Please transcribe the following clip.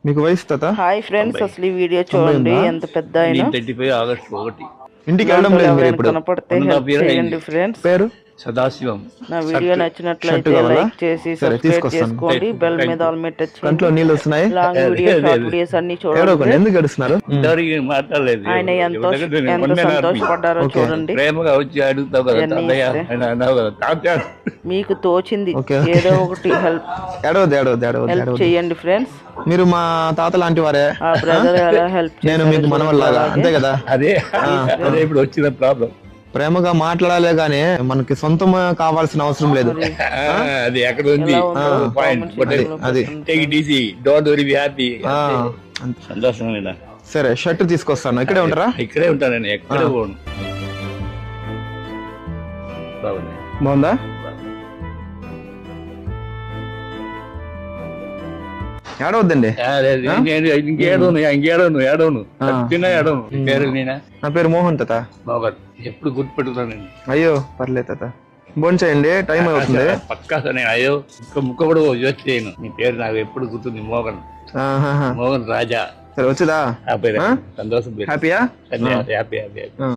మీకు వయసు తాత? హాయ్ ఫ్రెండ్స్, అసలు ఈ వీడియో చూడండి ఎంత పెద్ద అయినా. 35 ఆగస్టు 1. ఇంటికి వెళ్ళడం లేదు మీరు ఇప్పుడు? కనపడితే help చేయండి ఫ్రెండ్స్. పేరు సదాశివం. నా వీడియో నచ్చినట్లయితే లైక్ చేసి సబ్స్క్రైబ్ చేసుకోండి, బెల్ మీద ఆల్ మీద టచ్ కంట్లో చేయండి. నీళ్ళు వస్తున్నాయి. లాంగ్ వీడియో షార్ట్ వీడియోస్ అన్ని చూడండి. ఏడవకండి, ఎందుకు గడుస్తున్నారు? మాట్లాడలేదు. ఆయన ఎంత సంతోషపడ్డారో చూడండి. ప్రేమగా వచ్చి అడుగుతావు కదా తాతయ్య, ఆయన అన్నావు కదా తాతయ్య. మీకు తోచింది ఏదో ఒకటి హెల్ప్ చేయండి ఫ్రెండ్స్. మీరు మా తాత లాంటి వారే. ఆ బ్రదర్ ఎలా హెల్ప్ నేను మీకు మనవల్లాగా, అంతే కదా? అదే ఇప్పుడు వచ్చిన ప్రాబ్లం. ప్రేమగా మాట్లాడాలే గానీ మనకి సొంతం కావాల్సిన అవసరం లేదు. అది ఎక్కడ ఉంది పాయింట్. అది take it easy, don't worry, be happy. సంతోషం. సరే, షర్ట్ తీసుకొస్తాను. ఇక్కడే ఉంటారా? ఇక్కడే ఉంటాను నేను, ఎక్కడే పోను. బాగుందా? ఏడవద్దండి. ఇంకేడను పేరు నేనా? నా పేరు మోహన్ తాత. బాగా ఎప్పుడు గుర్తుపెట్టుకున్నాను. అయ్యో పర్లేదు తాత, భోంచేయండి, టైం అవుతుంది. పక్కా నేను అయ్యో ముక్క కూడా యోచన చేయను. నీ పేరు నాకు ఎప్పుడు గుర్తుంది, మోహన్. మోహన్ రాజా. సరే, వచ్చిదా? సంతోషం. హ్యాపీయా? హ్యాపీ.